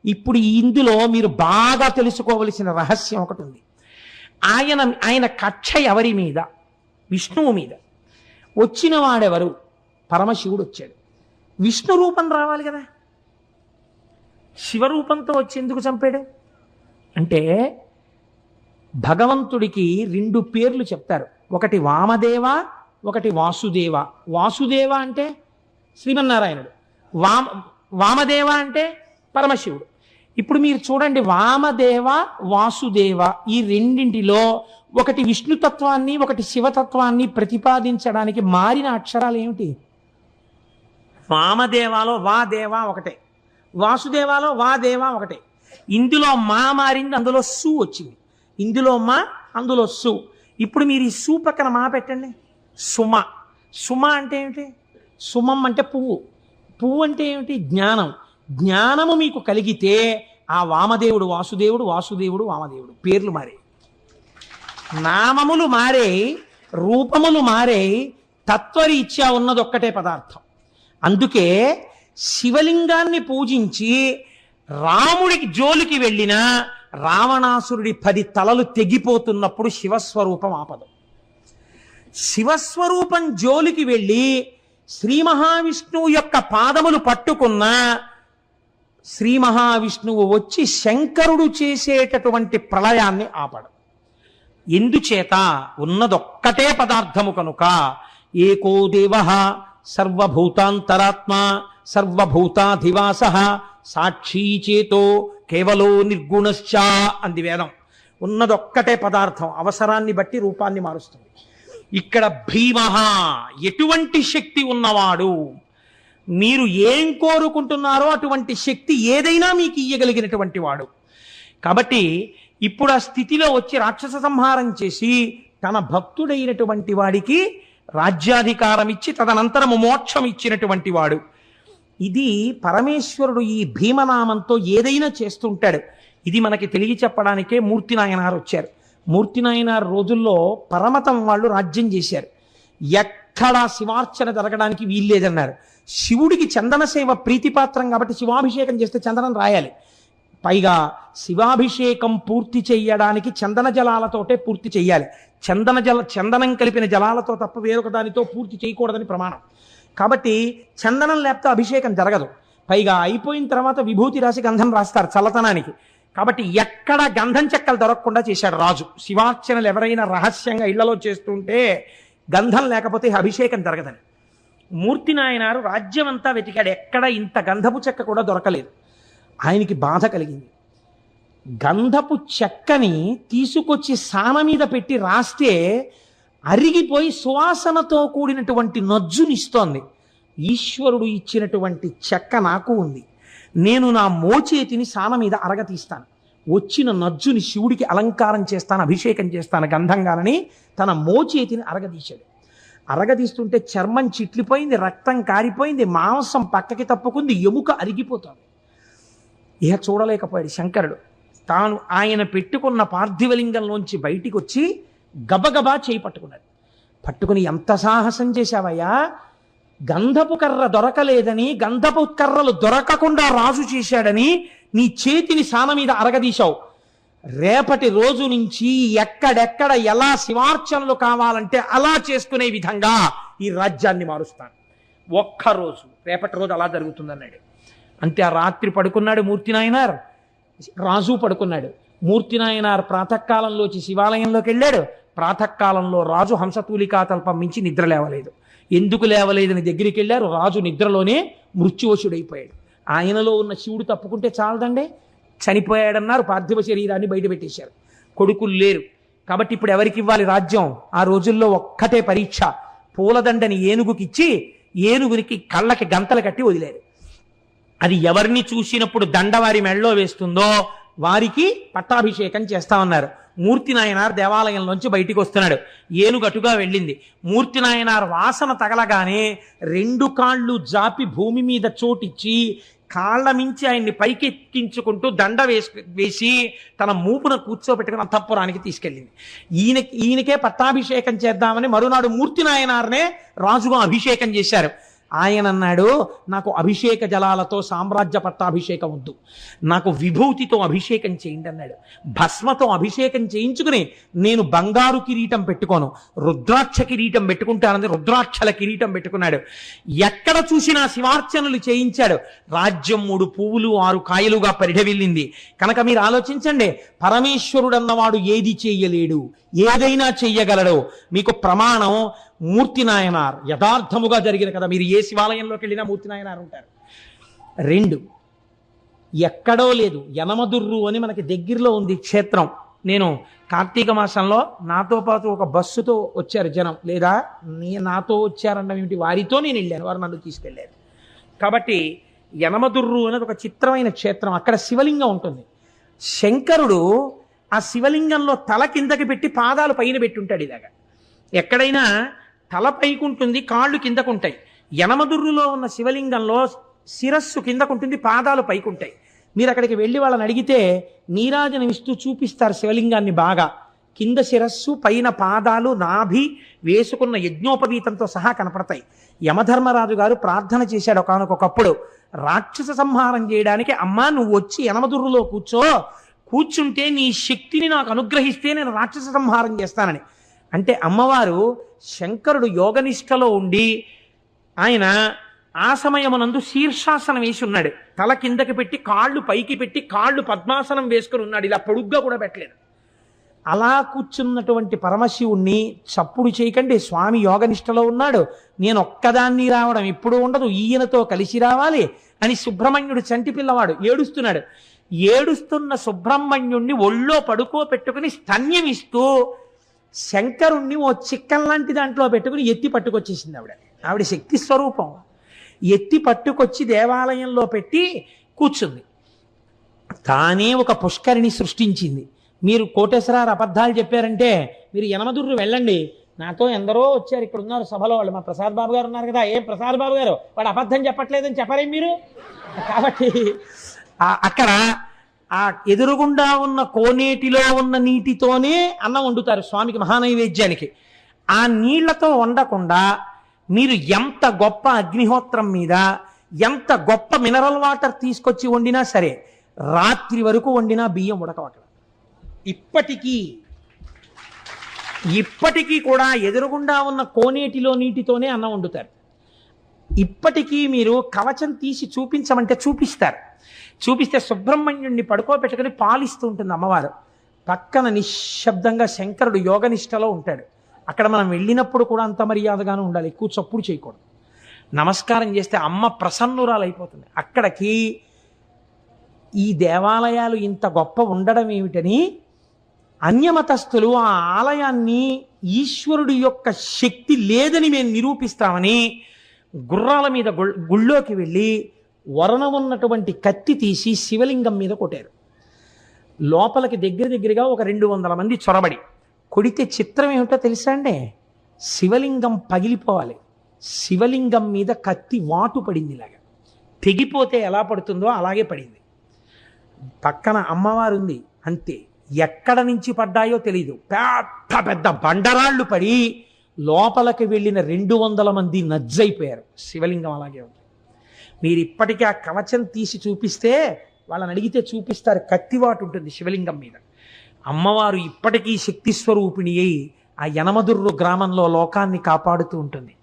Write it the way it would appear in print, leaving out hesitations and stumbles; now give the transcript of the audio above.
ఇప్పుడు ఇందులో మీరు బాగా తెలుసుకోవలసిన రహస్యం ఒకటి ఉంది. ఆయన కక్ష ఎవరి మీద? విష్ణువు మీద. వచ్చిన వాడెవరు? పరమశివుడు వచ్చాడు. విష్ణు రూపం రావాలి కదా, శివరూపంతో వచ్చి ఎందుకు చంపాడు అంటే, భగవంతుడికి 2 పేర్లు చెప్తారు. ఒకటి వామదేవ, ఒకటి వాసుదేవ. వాసుదేవ అంటే శ్రీమన్నారాయణుడు, వామదేవ అంటే పరమశివుడు. ఇప్పుడు మీరు చూడండి, వామదేవ వాసుదేవ ఈ రెండింటిలో ఒకటి విష్ణుతత్వాన్ని ఒకటి శివతత్వాన్ని ప్రతిపాదించడానికి మారిన అక్షరాలు ఏమిటి? వామదేవాలో వా దేవ ఒకటే, వాసుదేవాలో వా దేవ ఒకటే. ఇందులో మా మారింది, అందులో సు వచ్చింది. ఇందులో మా, అందులో సు. ఇప్పుడు మీరు ఈ సు పక్కన మా పెట్టండి. సుమ. సుమ అంటే ఏమిటి? సుమం అంటే పువ్వు. పువ్వు అంటే ఏమిటి? జ్ఞానం. జ్ఞానము మీకు కలిగితే ఆ వామదేవుడు వాసుదేవుడు, వాసుదేవుడు వామదేవుడు. పేర్లు మారే, నామములు మారే, రూపములు మారే, తత్వరీత్యా ఉన్నది ఒక్కటే పదార్థం. అందుకే శివలింగాన్ని పూజించి రాముడికి జోలికి వెళ్ళిన రావణాసురుడి 10 తలలు తెగిపోతున్నప్పుడు శివస్వరూపం ఆపదు. శివస్వరూపం జోలికి వెళ్ళి శ్రీ మహావిష్ణువు యొక్క పాదములు పట్టుకున్న శ్రీ మహావిష్ణువు వచ్చి శంకరుడు చేసేటటువంటి ప్రళయాన్ని ఆపడు. ఎందుచేత? ఉన్నదొక్కటే పదార్థము కనుక. ఏకో దేవ సర్వభూతాంతరాత్మ సర్వభూతాధివాస సాక్షీ చేతో కేవలో నిర్గుణశ్చ అంది వేదం. ఉన్నదొక్కటే పదార్థం, అవసరాన్ని బట్టి రూపాన్ని మారుస్తుంది. ఇక్కడ భీమః ఎటువంటి శక్తి ఉన్నవాడు, మీరు ఏం కోరుకుంటున్నారో అటువంటి శక్తి ఏదైనా మీకు ఇయ్యగలిగినటువంటి వాడు. కాబట్టి ఇప్పుడు ఆ స్థితిలో వచ్చి రాక్షస సంహారం చేసి తన భక్తుడైనటువంటి వాడికి రాజ్యాధికారం ఇచ్చి తదనంతరము మోక్షం ఇచ్చినటువంటి వాడు. ఇది పరమేశ్వరుడు ఈ భీమనామంతో ఏదైనా చేస్తుంటాడు. ఇది మనకి తెలియ చెప్పడానికే మూర్తి నాయనారు వచ్చారు. మూర్తి నాయనారు రోజుల్లో పరమతం వాళ్ళు రాజ్యం చేశారు. ఎక్కడా శివార్చన జరగడానికి వీల్లేదన్నారు. శివుడికి చందన సేవ ప్రీతిపాత్రం కాబట్టి శివాభిషేకం చేస్తే చందనం రాయాలి. పైగా శివాభిషేకం పూర్తి చెయ్యడానికి చందన జలాలతోటే పూర్తి చెయ్యాలి. చందనం కలిపిన జలాలతో తప్ప వేరొక దానితో పూర్తి చేయకూడదని ప్రమాణం. కాబట్టి చందనం లేకపోతే అభిషేకం జరగదు. పైగా అయిపోయిన తర్వాత విభూతి రాసి గంధం రాస్తారు చల్లతనానికి. కాబట్టి ఎక్కడ గంధం చెక్కలు దొరకకుండా చేశాడు రాజు. శివార్చనలు ఎవరైనా రహస్యంగా ఇళ్లలో చేస్తుంటే గంధం లేకపోతే అభిషేకం జరగదని. మూర్తి నాయనారు రాజ్యం అంతా వెతికాడు, ఎక్కడ ఇంత గంధపు చెక్క కూడా దొరకలేదు. ఆయనకి బాధ కలిగింది. గంధపు చెక్కని తీసుకొచ్చి సాన మీద పెట్టి రాస్తే అరిగిపోయి సువాసనతో కూడినటువంటి నజ్జునిస్తోంది. ఈశ్వరుడు ఇచ్చినటువంటి చెక్క నాకు ఉంది, నేను నా మోచేతిని సాన మీద అరగతీస్తాను, వచ్చిన నజ్జుని శివుడికి అలంకారం చేస్తాను, అభిషేకం చేస్తాను గంధంగానని తన మోచేతిని అరగదీశాడు. అరగదీస్తుంటే చర్మం చిట్లిపోయింది, రక్తం కారిపోయింది, మాంసం పక్కకి తప్పుకుంది, ఎముక అరిగిపోతుంది. ఇహ చూడలేకపోయాడు శంకరుడు. తాను ఆయన పెట్టుకున్న పార్థివలింగంలోంచి బయటికి వచ్చి గబగబా చేయి పట్టుకున్నాడు. పట్టుకుని, ఎంత సాహసం చేశావయ్యా, గంధపు కర్ర దొరకలేదని, గంధపు కర్రలు దొరకకుండా రాజు చేశాడని నీ చేతిని సాన మీద అరగదీశావు. రేపటి రోజు నుంచి ఎక్కడెక్కడ ఎలా శివార్చనలు కావాలంటే అలా చేసుకునే విధంగా ఈ రాజ్యాన్ని మారుస్తాను. ఒక్కరోజు, రేపటి రోజు అలా జరుగుతుందన్నాడు. అంతే. ఆ రాత్రి పడుకున్నాడు మూర్తి నాయనార్, రాజు పడుకున్నాడు. మూర్తి నాయనార్ ప్రాతకాలంలోచి శివాలయంలోకి వెళ్ళాడు. ప్రాతకాలంలో రాజు హంసతూలికా తల్పం మించి నిద్ర లేవలేదు. ఎందుకు లేవలేదని దగ్గరికి వెళ్ళారు. రాజు నిద్రలోనే మృత్యువశుడైపోయాడు. ఆయనలో ఉన్న శివుడు తప్పుకుంటే చాలదండి, చనిపోయాడన్నారు. పార్థివ శరీరాన్ని బయట పెట్టేశారు. కొడుకులు లేరు కాబట్టి ఇప్పుడు ఎవరికి ఇవ్వాలి రాజ్యం? ఆ రోజుల్లో ఒక్కటే పరీక్ష. పూలదండని ఏనుగుకిచ్చి ఏనుగునికి కళ్ళకి గంతలు కట్టి వదిలేరు. అది ఎవరిని చూసినప్పుడు దండ వారి మెళ్ళలో వేస్తుందో వారికి పట్టాభిషేకం చేస్తామన్నారు. మూర్తి నాయనార్ దేవాలయంలోంచి బయటికి వస్తున్నాడు. ఏనుగు అటుగా వెళ్ళింది. మూర్తి నాయనార్ వాసన తగలగానే 2 కాళ్ళు జాపి భూమి మీద చోటిచ్చి కాళ్ల మించి ఆయన్ని పైకెక్కించుకుంటూ దండ వేసి తన మూపున కూర్చోబెట్టుకుని అంతఃపురానికి తీసుకెళ్ళింది. ఈయనకే పట్టాభిషేకం చేద్దామని మరునాడు మూర్తి నాయనార్నే రాజుగా అభిషేకం చేశారు. ఆయన అన్నాడు, నాకు అభిషేక జలాలతో సామ్రాజ్య పట్టాభిషేకం వద్దు, నాకు విభూతితో అభిషేకం చేయండి అన్నాడు. భస్మతో అభిషేకం చేయించుకుని నేను బంగారు కిరీటం పెట్టుకోను, రుద్రాక్ష కిరీటం పెట్టుకుంటానని రుద్రాక్షల కిరీటం పెట్టుకున్నాడు. ఎక్కడ చూసినా శివార్చనలు చేయించాడు. రాజ్యం 3 పువ్వులు 6 కాయలుగా పరిఢవిల్లింది. కనుక మీరు ఆలోచించండి, పరమేశ్వరుడన్నవాడు ఏది చెయ్యలేడు, ఏదైనా చెయ్యగలడు. మీకు ప్రమాణం మూర్తి నాయనార్, యథార్థముగా జరిగిన కదా. మీరు ఏ శివాలయంలోకి వెళ్ళినా మూర్తి నాయనార్ ఉంటారు. 2, ఎక్కడో లేదు, యనమదుర్రు అని మనకి దగ్గరలో ఉంది క్షేత్రం. నేను కార్తీక మాసంలో నాతో పాటు ఒక బస్సుతో వచ్చారు జనం, లేదా నాతో వచ్చారన్న ఏమిటి, వారితో నేను వెళ్ళాను, వారు నన్ను తీసుకెళ్ళారు. కాబట్టి యనమదుర్రు అనేది ఒక చిత్రమైన క్షేత్రం. అక్కడ శివలింగం ఉంటుంది. శంకరుడు ఆ శివలింగంలో తల కిందకి పెట్టి పాదాలు పైన పెట్టుంటాడు. ఇలాగా ఎక్కడైనా తల పైకుంటుంది, కాళ్ళు కిందకుంటాయి. యనమదుర్రులో ఉన్న శివలింగంలో శిరస్సు కిందకుంటుంది, పాదాలు పైకుంటాయి. మీరు అక్కడికి వెళ్ళి వాళ్ళని అడిగితే నీరాజనం ఇస్తూ చూపిస్తారు శివలింగాన్ని బాగా. కింద శిరస్సు, పైన పాదాలు, నాభి వేసుకున్న యజ్ఞోపవీతంతో సహా కనపడతాయి. యమధర్మరాజు గారు ప్రార్థన చేశాడు ఒకానొకప్పుడు, రాక్షస సంహారం చేయడానికి అమ్మా నువ్వు వచ్చి యనమదుర్రులో కూర్చుంటే నీ శక్తిని నాకు అనుగ్రహిస్తే నేను రాక్షస సంహారం చేస్తానని. అంటే అమ్మవారు శంకరుడు యోగనిష్టలో ఉండి ఆయన ఆ సమయమునందు శీర్షాసనం వేసి ఉన్నాడు. తల కిందకి పెట్టి కాళ్ళు పైకి పెట్టి కాళ్ళు పద్మాసనం వేసుకుని ఉన్నాడు. ఇలా పొడుగ్గా కూడా పెట్టలేదు. అలా కూర్చున్నటువంటి పరమశివుణ్ణి చప్పుడు చేయకండి, స్వామి యోగనిష్టలో ఉన్నాడు, నేను ఒక్కదాన్ని రావడం ఎప్పుడూ ఉండదు, ఈయనతో కలిసి రావాలి అని సుబ్రహ్మణ్యుడు చంటి పిల్లవాడు ఏడుస్తున్నాడు. ఏడుస్తున్న సుబ్రహ్మణ్యుణ్ణి ఒళ్ళో పడుకోపెట్టుకుని స్తన్యమిస్తూ శంకరుణ్ణి ఓ చిక్కన్ లాంటి దాంట్లో పెట్టుకుని ఎత్తి పట్టుకొచ్చేసింది ఆవిడ శక్తి స్వరూపం. ఎత్తి పట్టుకొచ్చి దేవాలయంలో పెట్టి కూర్చుంది. తానే ఒక పుష్కరిణి సృష్టించింది. మీరు కోటేశ్వరారు అబద్ధాలు చెప్పారంటే మీరు యనమదుర్రు వెళ్ళండి, నాతో ఎందరో వచ్చారు, ఇక్కడ ఉన్నారు సభలో వాళ్ళు, మా ప్రసాద్ బాబు గారు ఉన్నారు కదా, ఏం ప్రసాద్ బాబు గారు వాడు అబద్ధం చెప్పట్లేదని చెప్పరేం మీరు. కాబట్టి అక్కడ ఆ ఎదురుగుండా ఉన్న కోనేటిలో ఉన్న నీటితోనే అన్నం వండుతారు స్వామికి మహానైవేద్యానికి. ఆ నీళ్లతో వండకుండా మీరు ఎంత గొప్ప అగ్నిహోత్రం మీద ఎంత గొప్ప మినరల్ వాటర్ తీసుకొచ్చి వండినా సరే రాత్రి వరకు వండినా బియ్యం ఉడకవు అక్కడ. ఇప్పటికీ కూడా ఎదురుగుండా ఉన్న కోనేటిలో నీటితోనే అన్నం వండుతారు. ఇప్పటికీ మీరు కవచం తీసి చూపించమంటే చూపిస్తే సుబ్రహ్మణ్యుడిని పడుకోబెట్టుకుని పాలిస్తూ ఉంటుంది అమ్మవారు. పక్కన నిశ్శబ్దంగా శంకరుడు యోగనిష్టలో ఉంటాడు. అక్కడ మనం వెళ్ళినప్పుడు కూడా అంత మర్యాదగానే ఉండాలి, ఎక్కువ చప్పుడు చేయకూడదు. నమస్కారం చేస్తే అమ్మ ప్రసన్నురాలైపోతుంది. అక్కడికి ఈ దేవాలయాలు ఇంత గొప్ప ఉండడం ఏమిటని అన్యమతస్థులు ఆ ఆలయాన్ని ఈశ్వరుడి యొక్క శక్తి లేదని మేము నిరూపిస్తామని గుర్రాల మీద గుళ్ళోకి వెళ్ళి వరణ ఉన్నటువంటి కత్తి తీసి శివలింగం మీద కొట్టారు. లోపలికి దగ్గరగా ఒక 200 మంది చొరబడి కొడితే చిత్రం ఏమిటో తెలుసా అండి, శివలింగం పగిలిపోవాలి. శివలింగం మీద కత్తి వాటు పడింది, ఇలాగా తెగిపోతే ఎలా పడుతుందో అలాగే పడింది. పక్కన అమ్మవారు ఉంది అంతే, ఎక్కడ నుంచి పడ్డాయో తెలీదు. పెద్ద పెద్ద బండరాళ్ళు పడి లోపలికి వెళ్ళిన 200 మంది నజ్జైపోయారు. శివలింగం అలాగే ఉంది. మీరు ఇప్పటికీ ఆ కవచం తీసి చూపిస్తే వాళ్ళని అడిగితే చూపిస్తారు, కత్తివాటు ఉంటుంది శివలింగం మీద. అమ్మవారు ఇప్పటికీ శక్తి స్వరూపిణి అయి ఆ యనమదుర్రు గ్రామంలో లోకాన్ని కాపాడుతూ ఉంటుంది.